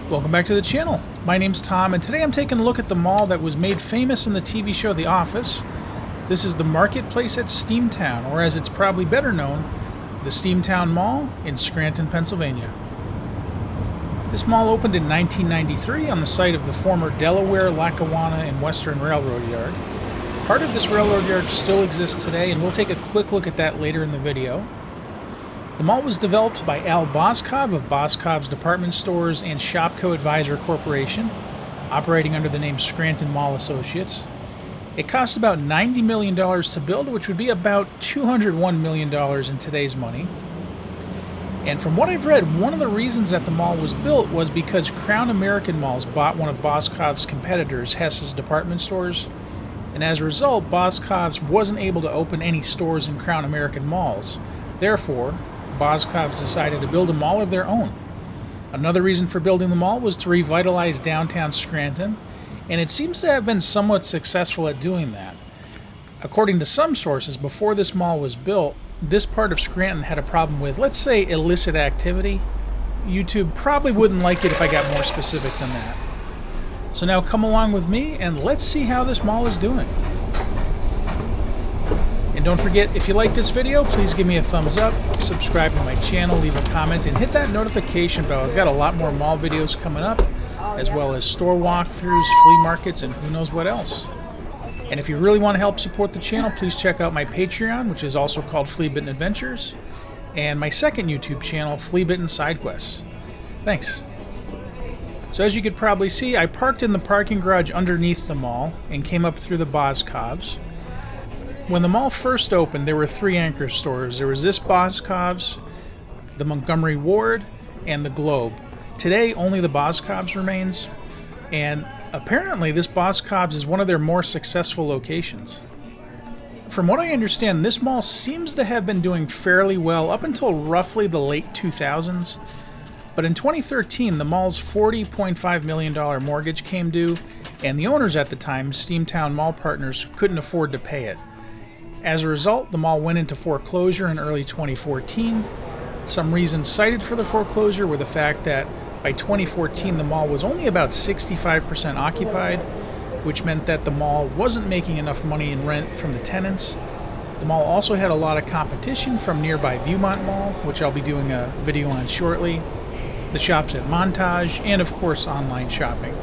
Welcome back to the channel. My name's Tom, and today I'm taking a look at the mall that was made famous in the TV show The Office. This is the marketplace at Steamtown, or as it's probably better known, the Steamtown Mall in Scranton, Pennsylvania. This mall opened in 1993 on the site of the former Delaware, Lackawanna, and Western Railroad Yard. Part of this railroad yard still exists today, and we'll take a quick look at that later in the video. The mall was developed by Al Boskov of Boskov's Department Stores and Shopco Advisor Corporation, operating under the name Scranton Mall Associates. It cost about $90 million to build, which would be about $201 million in today's money. And from what I've read, one of the reasons that the mall was built was because Crown American Malls bought one of Boskov's competitors, Hess's Department Stores, and as a result, Boskov's wasn't able to open any stores in Crown American malls. Therefore, Boskov's decided to build a mall of their own. Another reason for building the mall was to revitalize downtown Scranton, and it seems to have been somewhat successful at doing that. According to some sources, before this mall was built, this part of Scranton had a problem with, let's say, illicit activity. YouTube probably wouldn't like it if I got more specific than that. So now come along with me and let's see how this mall is doing. And don't forget, if you like this video, please give me a thumbs up, subscribe to my channel, leave a comment, and hit that notification bell. I've got a lot more mall videos coming up, as well as store walkthroughs, flea markets, and who knows what else. And if you really want to help support the channel, please check out my Patreon, which is also called Flea Bitten Adventures, and my second YouTube channel, Flea Bitten Side Quests. Thanks. So as you could probably see, I parked in the parking garage underneath the mall and came up through the Boskov's. When the mall first opened, there were three anchor stores. There was this Boskov's, the Montgomery Ward, and the Globe. Today, only the Boskov's remains, and apparently this Boskov's is one of their more successful locations. From what I understand, this mall seems to have been doing fairly well up until roughly the late 2000s. But in 2013, the mall's $40.5 million mortgage came due, and the owners at the time, Steamtown Mall Partners, couldn't afford to pay it. As a result, the mall went into foreclosure in early 2014. Some reasons cited for the foreclosure were the fact that by 2014 the mall was only about 65% occupied, which meant that the mall wasn't making enough money in rent from the tenants. The mall also had a lot of competition from nearby Viewmont Mall, which I'll be doing a video on shortly, the shops at Montage, and of course online shopping.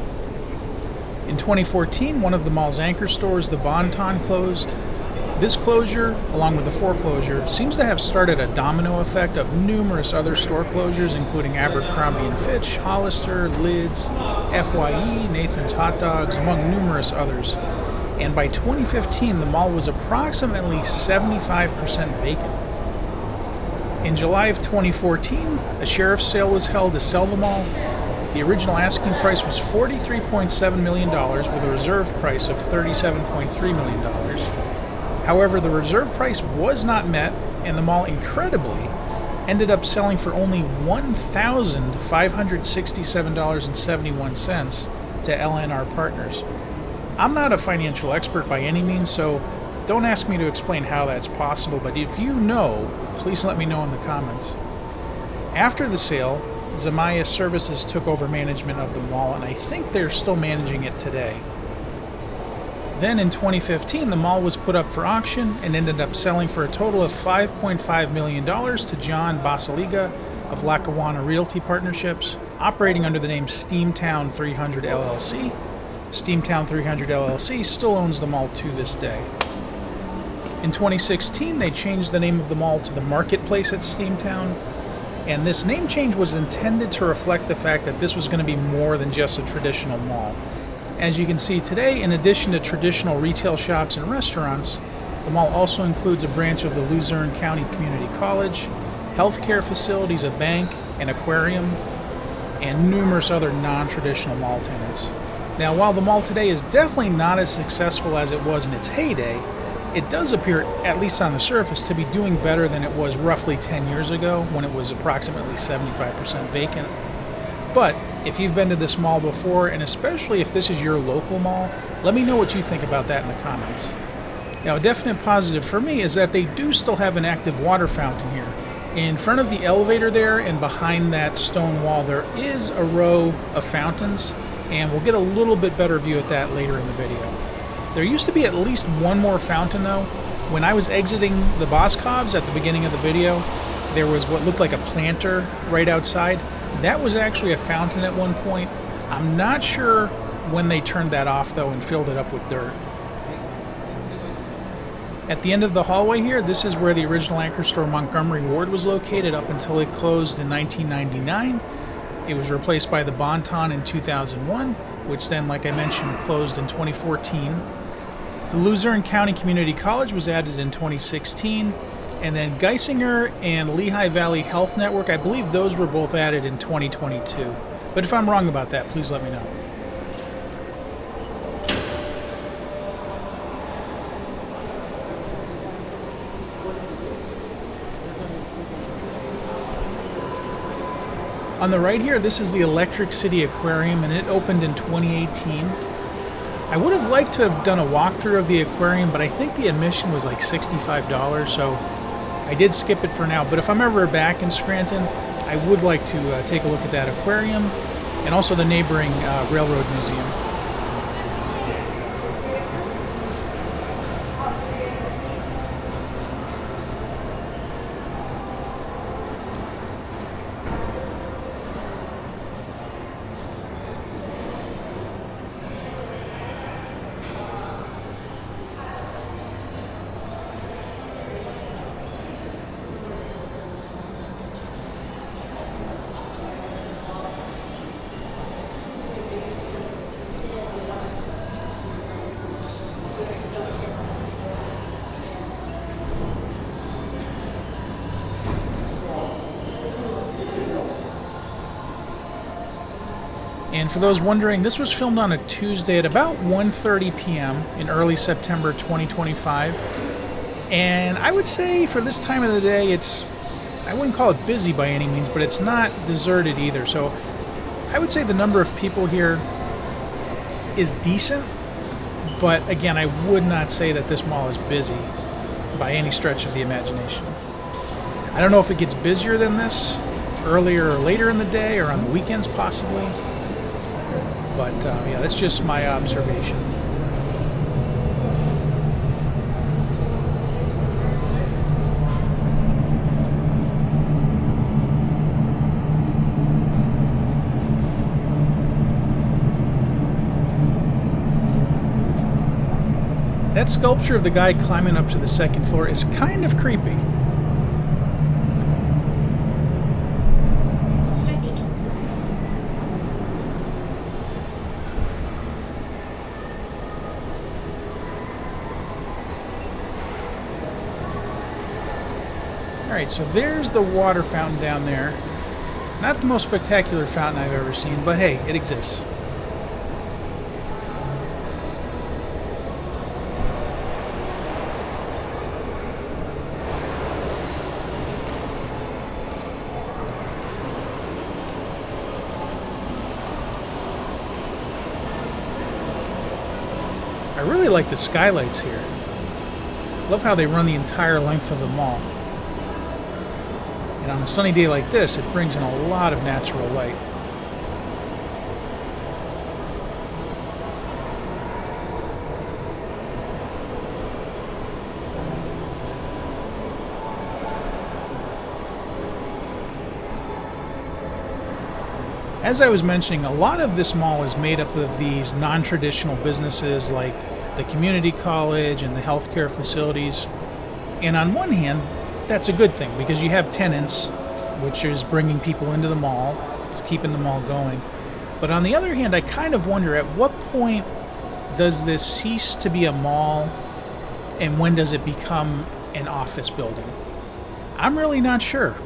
In 2014, one of the mall's anchor stores, the Bon-Ton, closed. This closure, along with the foreclosure, seems to have started a domino effect of numerous other store closures, including Abercrombie & Fitch, Hollister, Lids, FYE, Nathan's Hot Dogs, among numerous others. And by 2015, the mall was approximately 75% vacant. In July of 2014, a sheriff's sale was held to sell the mall. The original asking price was $43.7 million with a reserve price of $37.3 million. However, the reserve price was not met, and the mall incredibly ended up selling for only $1,567.71 to LNR Partners. I'm not a financial expert by any means, so don't ask me to explain how that's possible, but if you know, please let me know in the comments. After the sale, Zamaya Services took over management of the mall, and I think they're still managing it today. Then in 2015, the mall was put up for auction and ended up selling for a total of $5.5 million to John Basiliga of Lackawanna Realty Partnerships, operating under the name Steamtown 300 LLC. Steamtown 300 LLC still owns the mall to this day. In 2016, they changed the name of the mall to the Marketplace at Steamtown, and this name change was intended to reflect the fact that this was going to be more than just a traditional mall. As you can see today, in addition to traditional retail shops and restaurants, the mall also includes a branch of the Luzerne County Community College, healthcare facilities, a bank, an aquarium, and numerous other non-traditional mall tenants. Now, while the mall today is definitely not as successful as it was in its heyday, it does appear, at least on the surface, to be doing better than it was roughly 10 years ago when it was approximately 75% vacant. But if you've been to this mall before, and especially if this is your local mall, let me know what you think about that in the comments. Now, a definite positive for me is that they do still have an active water fountain here. In front of the elevator there and behind that stone wall, there is a row of fountains, and we'll get a little bit better view at that later in the video. There used to be at least one more fountain though. When I was exiting the Boscovs at the beginning of the video, there was what looked like a planter right outside. That was actually a fountain at one point. I'm not sure when they turned that off though and filled it up with dirt. At the end of the hallway here, this is where the original anchor store Montgomery Ward was located up until it closed in 1999. It was replaced by the Bonton in 2001, which then, like I mentioned, closed in 2014. The Luzerne County Community College was added in 2016, and then Geisinger and Lehigh Valley Health Network, I believe those were both added in 2022. But if I'm wrong about that, please let me know. On the right here, this is the Electric City Aquarium, and it opened in 2018. I would have liked to have done a walkthrough of the aquarium, but I think the admission was like $65, so I did skip it for now. But if I'm ever back in Scranton, I would like to take a look at that aquarium and also the neighboring Railroad Museum. And for those wondering, this was filmed on a Tuesday at about 1:30 p.m. in early September 2025. And I would say for this time of the day, I wouldn't call it busy by any means, but it's not deserted either. So I would say the number of people here is decent. But again, I would not say that this mall is busy by any stretch of the imagination. I don't know if it gets busier than this earlier or later in the day or on the weekends possibly. But yeah, that's just my observation. That sculpture of the guy climbing up to the second floor is kind of creepy. Alright, so there's the water fountain down there. Not the most spectacular fountain I've ever seen, but hey, it exists. I really like the skylights here. Love how they run the entire length of the mall. And on a sunny day like this, it brings in a lot of natural light. As I was mentioning, a lot of this mall is made up of these non-traditional businesses like the community college and the healthcare facilities. And on one hand, that's a good thing because you have tenants, which is bringing people into the mall. It's keeping the mall going. But on the other hand, I kind of wonder at what point does this cease to be a mall and when does it become an office building? I'm really not sure.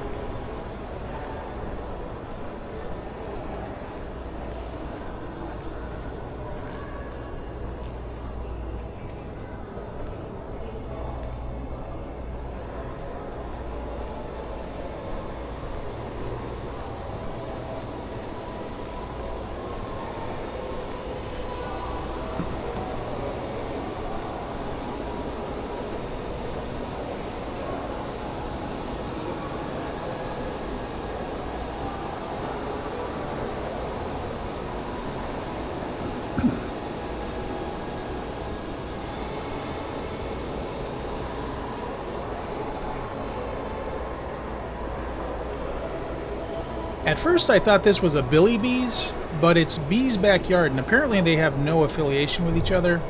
At first I thought this was a Billy Bees, but it's Bees Backyard, and apparently they have no affiliation with each other.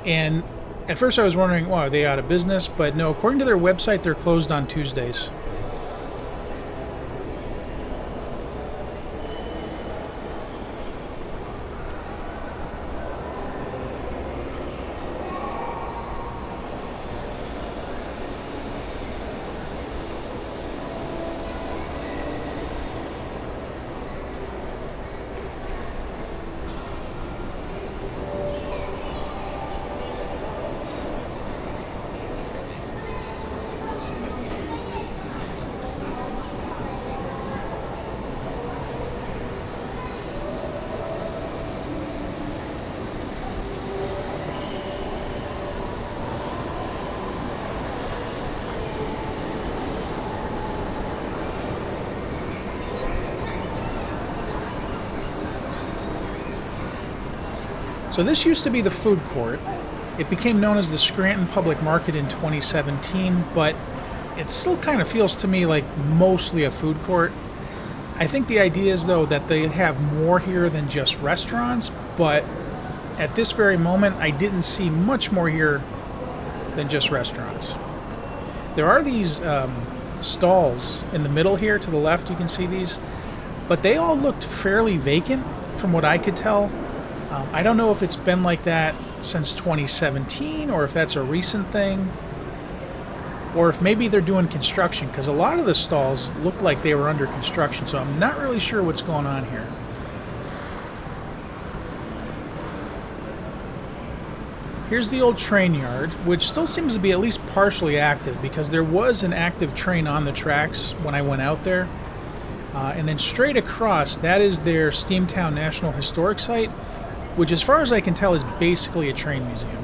And at first I was wondering, well, are they out of business? But no, according to their website, they're closed on Tuesdays. So this used to be the food court. It became known as the Scranton Public Market in 2017, but it still kind of feels to me like mostly a food court. I think the idea is, though, that they have more here than just restaurants, but at this very moment, I didn't see much more here than just restaurants. There are these stalls in the middle here to the left, you can see these, but they all looked fairly vacant from what I could tell. I don't know if it's been like that since 2017 or if that's a recent thing, or if maybe they're doing construction, because a lot of the stalls looked like they were under construction, so I'm not really sure what's going on here. Here's the old train yard, which still seems to be at least partially active, because there was an active train on the tracks when I went out there. And then straight across, that is their Steamtown National Historic Site, which as far as I can tell is basically a train museum.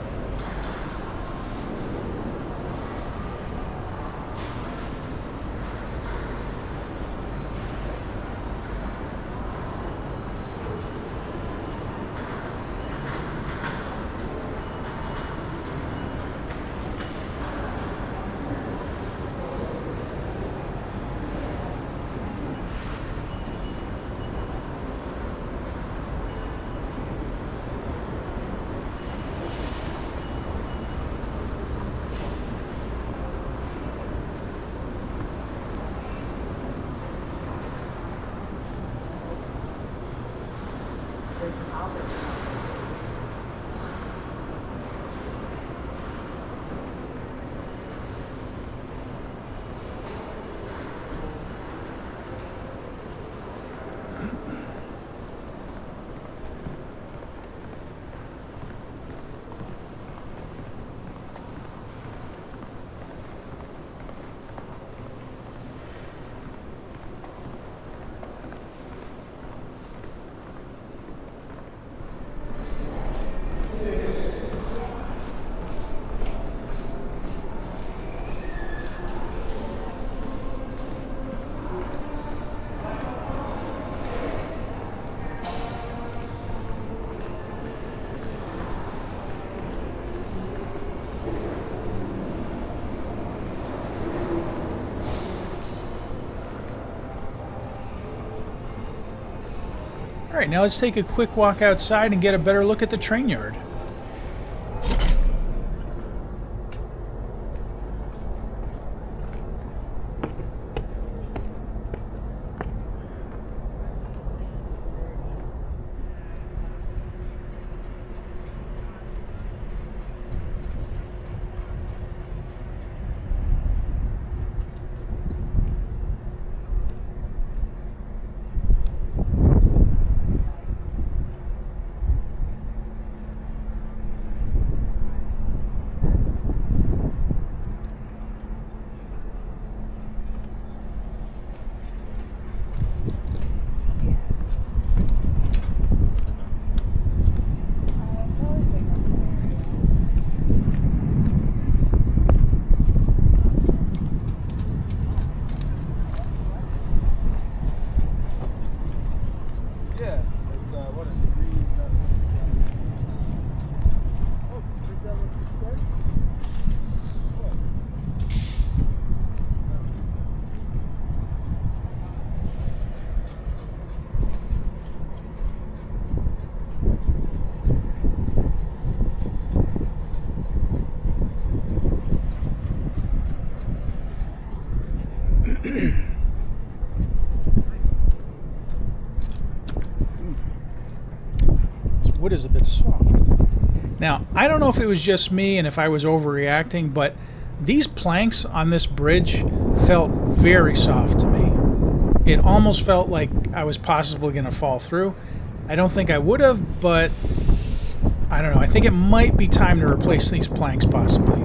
Alright, now let's take a quick walk outside and get a better look at the train yard. wood is a bit soft. Now, I don't know if it was just me and if I was overreacting, but these planks on this bridge felt very soft to me. It almost felt like I was possibly going to fall through. I don't think I would have, but I don't know. I think it might be time to replace these planks possibly.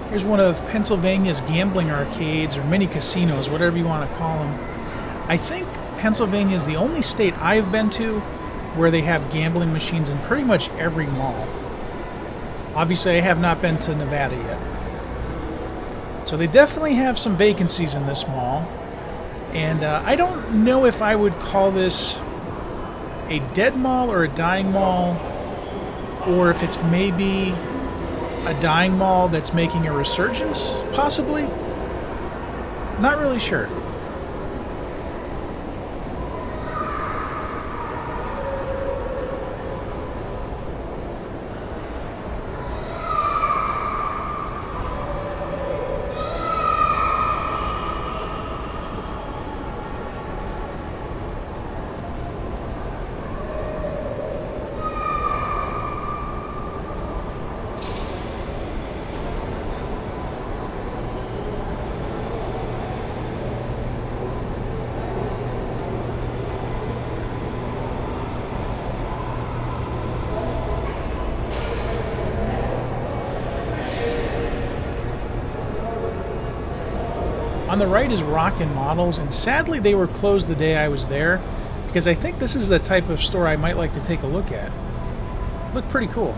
Here's one of Pennsylvania's gambling arcades or mini casinos, whatever you want to call them. I think Pennsylvania is the only state I've been to where they have gambling machines in pretty much every mall. Obviously, I have not been to Nevada yet. So they definitely have some vacancies in this mall. And I don't know if I would call this a dead mall or a dying mall, or if it's maybe a dying mall that's making a resurgence, possibly? Not really sure. On the right is Rockin' Models, and sadly they were closed the day I was there, because I think this is the type of store I might like to take a look at. Look pretty cool.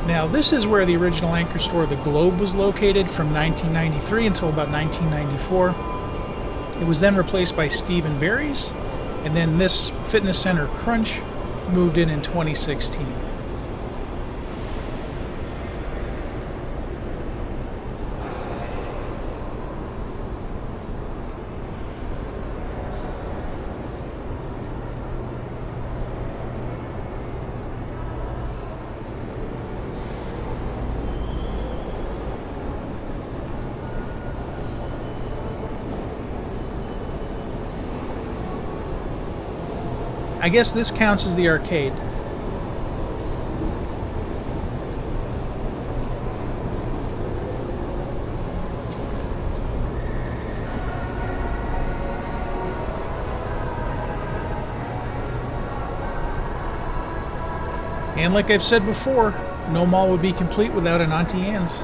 Now, this is where the original anchor store, the Globe, was located from 1993 until about 1994. It was then replaced by Steve & Barry's, and then this fitness center, Crunch, moved in 2016. I guess this counts as the arcade. And like I've said before, no mall would be complete without an Auntie Anne's.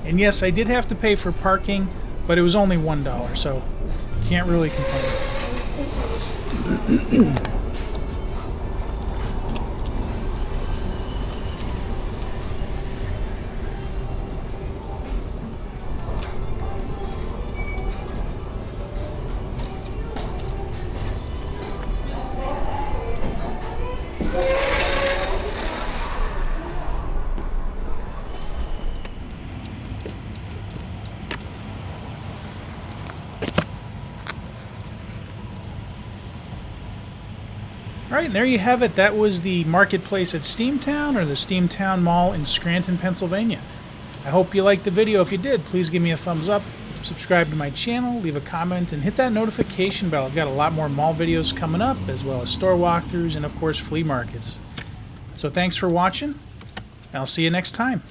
And yes, I did have to pay for parking, but it was only $1, so can't really complain. Alright, and there you have it. That was the marketplace at Steamtown, or the Steamtown Mall in Scranton, Pennsylvania. I hope you liked the video. If you did, please give me a thumbs up, subscribe to my channel, leave a comment, and hit that notification bell. I've got a lot more mall videos coming up, as well as store walkthroughs and, of course, flea markets. So thanks for watching. I'll see you next time.